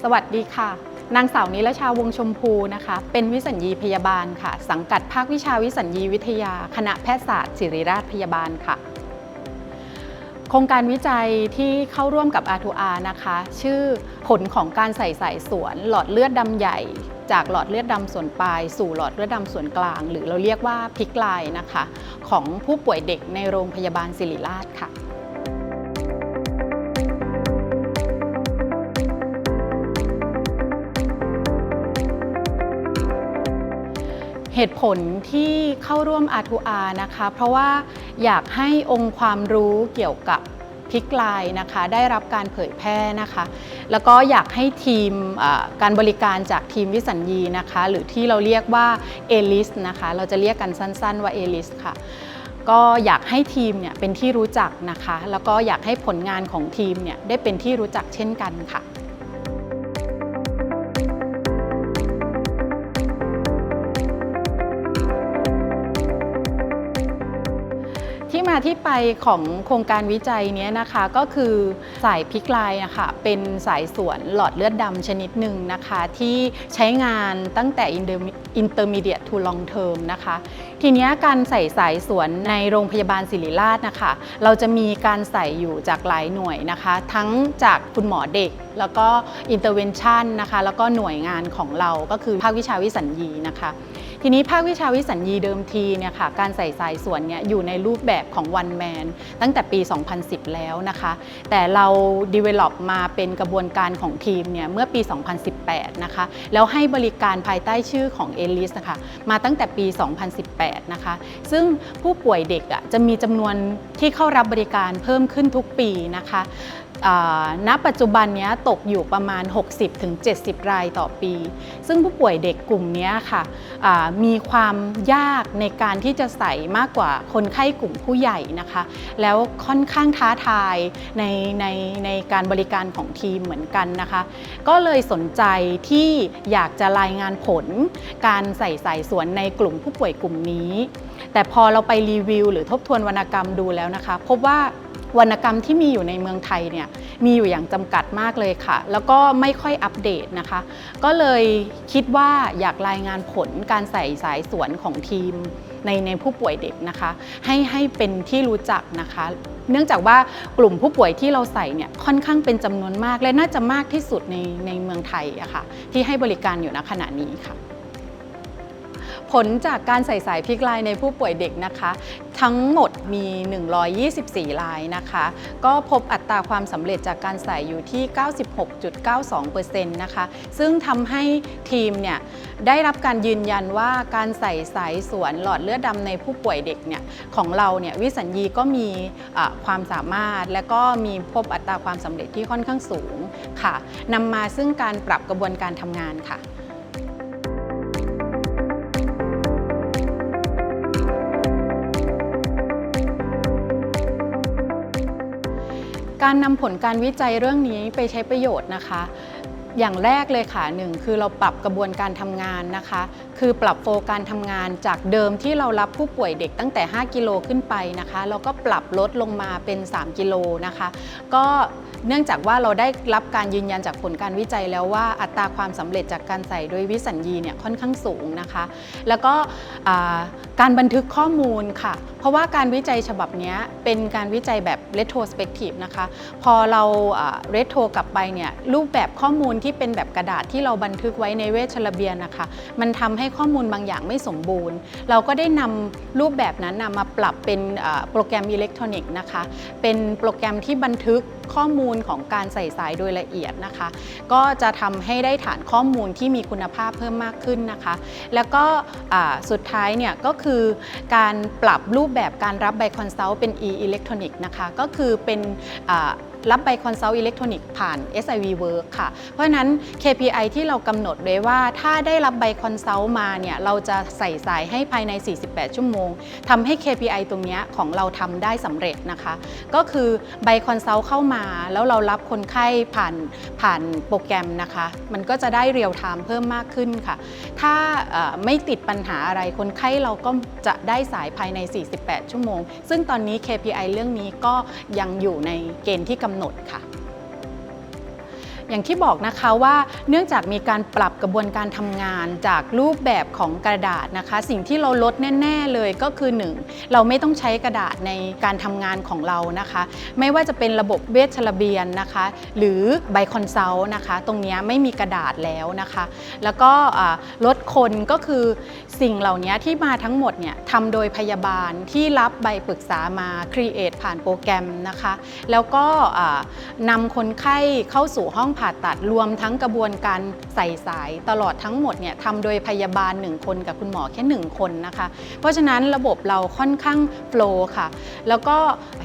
สวัสดีค่ะนางสาวนิรชาวงศ์ชมพูนะคะเป็นวิสัญญีพยาบาลค่ะสังกัดภาควิชาวิสัญญีวิทยาคณะแพทยศาสตร์ศิริราชพยาบาลค่ะโครงการวิจัยที่เข้าร่วมกับ R2R นะคะชื่อผลของการใส่สายสวนหลอดเลือดดำใหญ่จากหลอดเลือดดำส่วนปลายสู่หลอดเลือดดำส่วนกลางหรือเราเรียกว่าพิกไลน์นะคะของผู้ป่วยเด็กในโรงพยาบาลศิริราชค่ะเหตุผลที่เข้าร่วม R2R นะคะเพราะว่าอยากให้องค์ความรู้เกี่ยวกับพิกไลน์นะคะได้รับการเผยแพร่นะคะแล้วก็อยากให้ทีมการบริการจากทีมวิสัญญีนะคะหรือที่เราเรียกว่า ALIS นะคะเราจะเรียกกันสั้นๆว่า ALIS ค่ะก็อยากให้ทีมเนี่ยเป็นที่รู้จักนะคะแล้วก็อยากให้ผลงานของทีมเนี่ยได้เป็นที่รู้จักเช่นกันค่ะที่มาที่ไปของโครงการวิจัยนี้นะคะก็คือสายพิกไลน์นะคะเป็นสายสวนหลอดเลือดดำชนิดหนึ่งนะคะที่ใช้งานตั้งแต่ intermediate to long term นะคะทีนี้การใส่สายสวนในโรงพยาบาลศิริราชนะคะเราจะมีการใส่อยู่จากหลายหน่วยนะคะทั้งจากคุณหมอเด็กแล้วก็ intervention นะคะแล้วก็หน่วยงานของเราก็คือภาควิชาวิสัญญีนะคะทีนี้ภาควิชาวิสัญญีเดิมทีเนี่ยค่ะการใส่สายสวนเนี่ยอยู่ในรูปแบบของ One Man ตั้งแต่ปี 2010 แล้วนะคะแต่เรา develop มาเป็นกระบวนการของทีมเนี่ยเมื่อปี 2018 นะคะแล้วให้บริการภายใต้ชื่อของ ALIS นะคะมาตั้งแต่ปี 2018 นะคะซึ่งผู้ป่วยเด็กจะมีจำนวนที่เข้ารับบริการเพิ่มขึ้นทุกปีนะคะณ ปัจจุบันนี้ตกอยู่ประมาณ 60-70 รายต่อปีซึ่งผู้ป่วยเด็กกลุ่มนี้ค่ะมีความยากในการที่จะใส่มากกว่าคนไข้กลุ่มผู้ใหญ่นะคะแล้วค่อนข้างท้าทายในการบริการของทีมเหมือนกันนะคะก็เลยสนใจที่อยากจะรายงานผลการใส่สายสวนในกลุ่มผู้ป่วยกลุ่มนี้แต่พอเราไปรีวิวหรือทบทวนวรรณกรรมดูแล้วนะคะพบว่าวรรณกรรมที่มีอยู่ในเมืองไทยเนี่ยมีอยู่อย่างจำกัดมากเลยค่ะแล้วก็ไม่ค่อยอัปเดตนะคะก็เลยคิดว่าอยากรายงานผลการใส่สายสวนของทีมในผู้ป่วยเด็กนะคะให้เป็นที่รู้จักนะคะเนื่องจากว่ากลุ่มผู้ป่วยที่เราใส่เนี่ยค่อนข้างเป็นจำนวนมากและน่าจะมากที่สุดในเมืองไทยอะค่ะที่ให้บริการอยู่ณขณะนี้ค่ะผลจากการใส่สายพิกไลน์ในผู้ป่วยเด็กนะคะทั้งหมดมี124รายนะคะก็พบอัตราความสำเร็จจากการใส่อยู่ที่ 96.92% นะคะซึ่งทำให้ทีมเนี่ยได้รับการยืนยันว่าการใส่สายสวนหลอดเลือดดำในผู้ป่วยเด็กเนี่ยของเราเนี่ยวิสัญญีก็มีความสามารถและก็มีพบอัตราความสำเร็จที่ค่อนข้างสูงค่ะนำมาซึ่งการปรับกระบวนการทำงานค่ะการนำผลการวิจัยเรื่องนี้ไปใช้ประโยชน์นะคะอย่างแรกเลยค่ะ1คือเราปรับกระบวนการทำงานนะคะคือปรับโฟล์การทำงานจากเดิมที่เรารับผู้ป่วยเด็กตั้งแต่5กิโลขึ้นไปนะคะเราก็ปรับลดลงมาเป็น3กิโลนะคะก็เนื่องจากว่าเราได้รับการยืนยันจากผลการวิจัยแล้วว่าอัตราความสำเร็จจากการใส่โดยวิสัญญีเนี่ยค่อนข้างสูงนะคะแล้วก็การบันทึกข้อมูลค่ะเพราะว่าการวิจัยฉบับนี้เป็นการวิจัยแบบ retrospective นะคะพอเราretro กลับไปเนี่ยรูปแบบข้อมูลที่เป็นแบบกระดาษที่เราบันทึกไว้ในเวชระเบียนนะคะมันทำให้ข้อมูลบางอย่างไม่สมบูรณ์เราก็ได้นำรูปแบบนั้นมาปรับเป็นโปรแกรมอิเล็กทรอนิกส์นะคะเป็นโปรแกรมที่บันทึกข้อมูลของการใส่สายโดยละเอียดนะคะก็จะทำให้ได้ฐานข้อมูลที่มีคุณภาพเพิ่มมากขึ้นนะคะแล้วก็สุดท้ายเนี่ยก็คือการปรับรูปแบบการรับใบคอนซัลท์เป็น e-electronic นะคะก็คือเป็นรับใบคอนซัลท์อิเล็กทรอนิกส์ผ่าน SIV Work ค่ะเพราะฉะนั้น KPI ที่เรากำหนดไว้ว่าถ้าได้รับใบคอนซัลท์มาเนี่ยเราจะใส่สายให้ภายใน48ชั่วโมงทำให้ KPI ตรงนี้ของเราทำได้สำเร็จนะคะก็คือใบคอนซัลท์เข้ามาแล้วเรารับคนไข้ผ่านโปรแกรมนะคะมันก็จะได้เรียลไทม์เพิ่มมากขึ้นค่ะถ้าไม่ติดปัญหาอะไรคนไข้เราก็จะได้สายภายใน48ชั่วโมงซึ่งตอนนี้ KPI เรื่องนี้ก็ยังอยู่ในเกณฑ์ที่กำหนดค่ะ อย่างที่บอกนะคะว่าเนื่องจากมีการปรับกระบวนการทำงานจากรูปแบบของกระดาษนะคะสิ่งที่เราลดแน่ๆเลยก็คือ 1. เราไม่ต้องใช้กระดาษในการทำงานของเรานะคะไม่ว่าจะเป็นระบบเวชระเบียนนะคะหรือใบคอนซัลท์นะคะตรงนี้ไม่มีกระดาษแล้วนะคะแล้วก็ลดคนก็คือสิ่งเหล่านี้ที่มาทั้งหมดเนี่ยทำโดยพยาบาลที่รับใบปรึกษามา create ผ่านโปรแกรมนะคะแล้วก็นำคนไข้เข้าสู่ห้องผ่าตัดรวมทั้งกระบวนการใส่สายตลอดทั้งหมดเนี่ยทำโดยพยาบาล1คนกับคุณหมอแค่1คนนะคะเพราะฉะนั้นระบบเราค่อนข้างโฟลว์ค่ะแล้วก็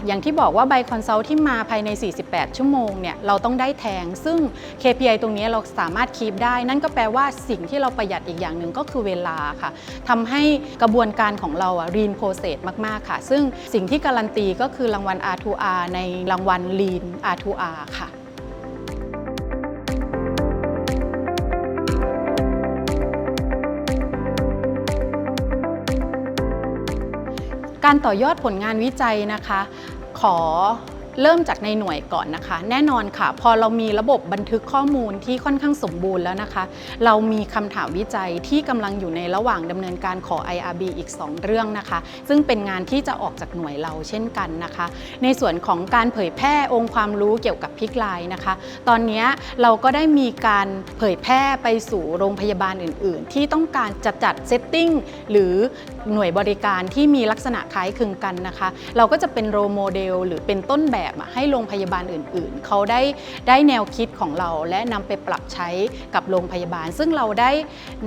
อย่างที่บอกว่าใบคอนซัลท์ที่มาภายใน48ชั่วโมงเนี่ยเราต้องได้แทงซึ่ง KPI ตรงนี้เราสามารถคีปได้นั่นก็แปลว่าสิ่งที่เราประหยัดอีกอย่างหนึ่งก็คือเวลาค่ะทำให้กระบวนการของเราLean Process มากๆค่ะซึ่งสิ่งที่การันตีก็คือรางวัล R2R ในรางวัล Lean R2R ค่ะการต่อยอดผลงานวิจัยนะคะขอเริ่มจากในหน่วยก่อนนะคะแน่นอนค่ะพอเรามีระบบบันทึกข้อมูลที่ค่อนข้างสมบูรณ์แล้วนะคะเรามีคำถามวิจัยที่กำลังอยู่ในระหว่างดำเนินการขอ IRB อีก2เรื่องนะคะซึ่งเป็นงานที่จะออกจากหน่วยเราเช่นกันนะคะในส่วนของการเผยแพร่องค์ความรู้เกี่ยวกับพิกไลน์นะคะตอนนี้เราก็ได้มีการเผยแพร่ไปสู่โรงพยาบาลอื่นๆที่ต้องการจัดเซตติ้งหรือหน่วยบริการที่มีลักษณะคล้ายคลึงกันนะคะเราก็จะเป็นโรโมเดลหรือเป็นต้นแบบให้โรงพยาบาลอื่นๆเขาได้แนวคิดของเราและนำไปปรับใช้กับโรงพยาบาลซึ่งเราได้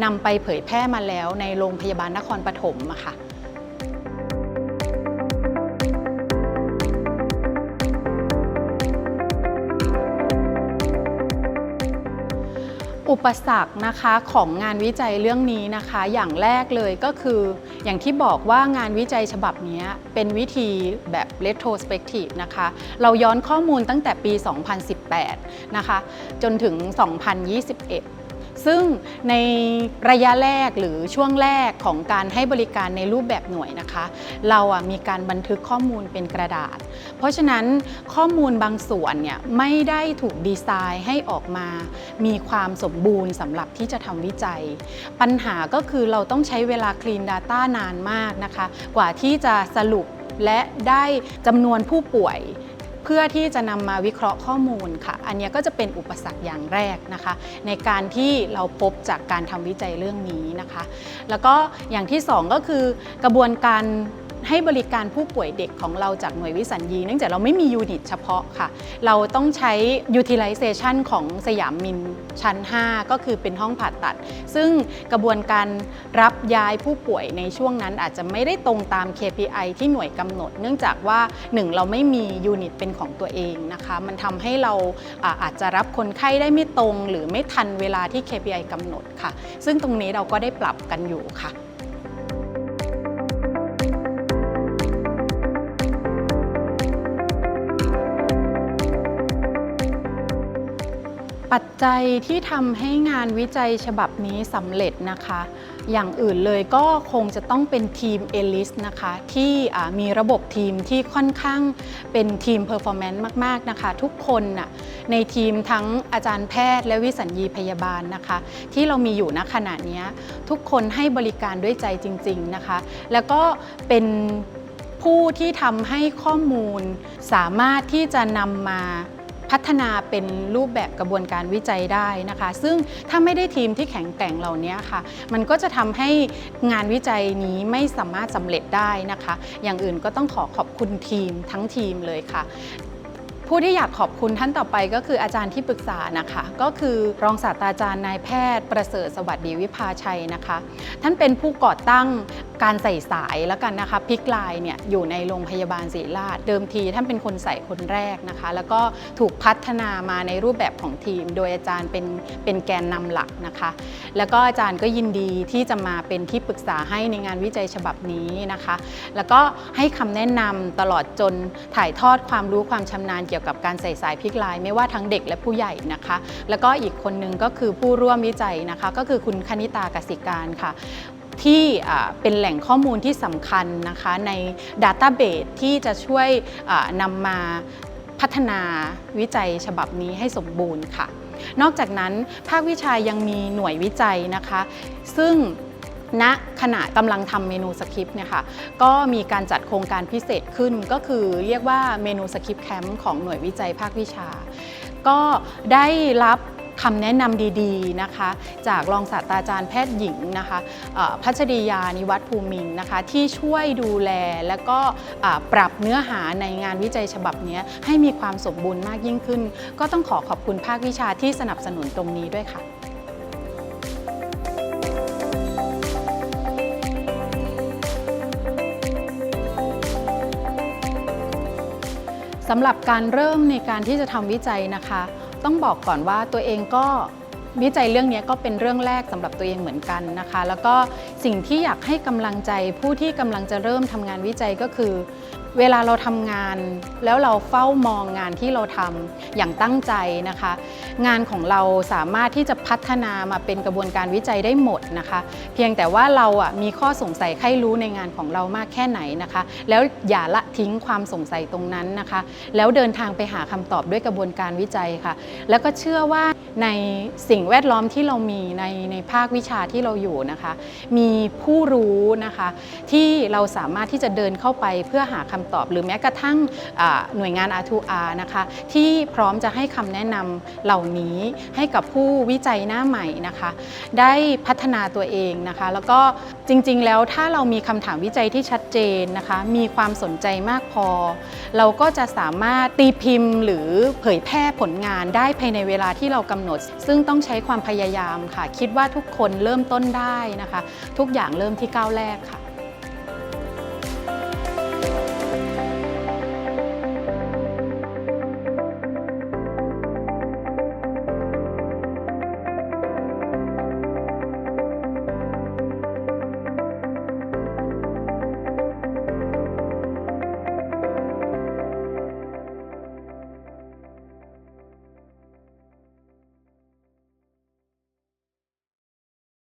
นำไปเผยแพร่มาแล้วในโรงพยาบาลนครปฐมค่ะอุปสรรคนะคะของงานวิจัยเรื่องนี้นะคะอย่างแรกเลยก็คืออย่างที่บอกว่างานวิจัยฉบับนี้เป็นวิธีแบบ retrospective นะคะเราย้อนข้อมูลตั้งแต่ปี 2018 นะคะจนถึง 2021 ซึ่งในระยะแรกหรือช่วงแรกของการให้บริการในรูปแบบหน่วยนะคะเรามีการบันทึกข้อมูลเป็นกระดาษเพราะฉะนั้นข้อมูลบางส่วนเนี่ยไม่ได้ถูกดีไซน์ให้ออกมามีความสมบูรณ์สำหรับที่จะทำวิจัยปัญหาก็คือเราต้องใช้เวลา Clean Data นานมากนะคะกว่าที่จะสรุปและได้จำนวนผู้ป่วยเพื่อที่จะนำมาวิเคราะห์ข้อมูลค่ะอันนี้ก็จะเป็นอุปสรรคอย่างแรกนะคะในการที่เราพบจากการทำวิจัยเรื่องนี้นะคะแล้วก็อย่างที่สองก็คือกระบวนการให้บริการผู้ป่วยเด็กของเราจากหน่วยวิสัญญีเนื่องจากเราไม่มียูนิตเฉพาะค่ะเราต้องใช้ utilization ของสยามมินชั้น 5 ก็คือเป็นห้องผ่าตัดซึ่งกระบวนการรับย้ายผู้ป่วยในช่วงนั้นอาจจะไม่ได้ตรงตาม KPI ที่หน่วยกำหนดเนื่องจากว่า1เราไม่มียูนิตเป็นของตัวเองนะคะมันทำให้เราอาจจะรับคนไข้ได้ไม่ตรงหรือไม่ทันเวลาที่ KPI กำหนดค่ะซึ่งตรงนี้เราก็ได้ปรับกันอยู่ค่ะปัจจัยที่ทำให้งานวิจัยฉบับนี้สำเร็จนะคะอย่างอื่นเลยก็คงจะต้องเป็นทีม ELIS นะคะที่มีระบบทีมที่ค่อนข้างเป็นทีม performance มากๆนะคะทุกคนในทีมทั้งอาจารย์แพทย์และวิสัญญีพยาบาลนะคะที่เรามีอยู่ณขณะนี้ทุกคนให้บริการด้วยใจจริงๆนะคะแล้วก็เป็นผู้ที่ทำให้ข้อมูลสามารถที่จะนำมาพัฒนาเป็นรูปแบบกระบวนการวิจัยได้นะคะซึ่งถ้าไม่ได้ทีมที่แข็งแกร่งเหล่านี้ค่ะมันก็จะทำให้งานวิจัยนี้ไม่สามารถสำเร็จได้นะคะอย่างอื่นก็ต้องขอบคุณทีมทั้งทีมเลยค่ะผู้ที่อยากขอบคุณท่านต่อไปก็คืออาจารย์ที่ปรึกษานะคะก็คือรองศาสตราจารย์นายแพทย์ประเสริฐสวัสดีวิภาชัยนะคะท่านเป็นผู้ก่อตั้งการใส่สายแล้วกันนะคะพิกไลน์เนี่ยอยู่ในโรงพยาบาลศิริราชเดิมทีท่านเป็นคนใส่คนแรกนะคะแล้วก็ถูกพัฒนามาในรูปแบบของทีมโดยอาจารย์เป็นแกนนำหลักนะคะแล้วก็อาจารย์ก็ยินดีที่จะมาเป็นที่ปรึกษาให้ในงานวิจัยฉบับนี้นะคะแล้วก็ให้คำแนะนำตลอดจนถ่ายทอดความรู้ความชำนาญเกี่ยวกับการใส่สายพิกไลน์ไม่ว่าทั้งเด็กและผู้ใหญ่นะคะแล้วก็อีกคนนึงก็คือผู้ร่วมวิจัยนะคะก็คือคุณคณิตากสิการค่ะที่เป็นแหล่งข้อมูลที่สำคัญนะคะใน Database ที่จะช่วยนำมาพัฒนาวิจัยฉบับนี้ให้สมบูรณ์ค่ะ นอกจากนั้นภาควิชายังมีหน่วยวิจัยนะคะซึ่งณขณะกำลังทำเมนูสคริปต์เนี่ยค่ะก็มีการจัดโครงการพิเศษขึ้นก็คือเรียกว่าเมนูสคริปต์แคมป์ของหน่วยวิจัยภาควิชาก็ได้รับคำแนะนำดีๆนะคะจากรองศาสตราจารย์แพทย์หญิงนะคะพัชรียานิวัฒน์ภูมินทร์นะคะที่ช่วยดูแลและก็ปรับเนื้อหาในงานวิจัยฉบับนี้ให้มีความสมบูรณ์มากยิ่งขึ้นก็ต้องขอบคุณภาควิชาที่สนับสนุนตรงนี้ด้วยค่ะสำหรับการเริ่มในการที่จะทำวิจัยนะคะต้องบอกก่อนว่าตัวเองก็วิจัยเรื่องนี้ก็เป็นเรื่องแรกสำหรับตัวเองเหมือนกันนะคะแล้วก็สิ่งที่อยากให้กำลังใจผู้ที่กำลังจะเริ่มทำงานวิจัยก็คือเวลาเราทำงานแล้วเราเฝ้ามองงานที่เราทำอย่างตั้งใจนะคะงานของเราสามารถที่จะพัฒนามาเป็นกระบวนการวิจัยได้หมดนะคะเพียงแต่ว่าเรามีข้อสงสัยใครรู้ในงานของเรามากแค่ไหนนะคะแล้วอย่าละทิ้งความสงสัยตรงนั้นนะคะแล้วเดินทางไปหาคำตอบด้วยกระบวนการวิจัยค่ะแล้วก็เชื่อว่าในสิ่งแวดล้อมที่เรามีในภาควิชาที่เราอยู่นะคะมีผู้รู้นะคะที่เราสามารถที่จะเดินเข้าไปเพื่อหาคำตอบหรือแม้กระทั่งหน่วยงาน R2R นะคะที่พร้อมจะให้คำแนะนำเหล่านี้ให้กับผู้วิจัยหน้าใหม่นะคะได้พัฒนาตัวเองนะคะแล้วก็จริงๆแล้วถ้าเรามีคำถามวิจัยที่ชัดเจนนะคะมีความสนใจมากพอเราก็จะสามารถตีพิมพ์หรือเผยแพร่ผลงานได้ภายในเวลาที่เรากำหนดซึ่งต้องใช้ความพยายามค่ะคิดว่าทุกคนเริ่มต้นได้นะคะทุกอย่างเริ่มที่ก้าวแรกค่ะ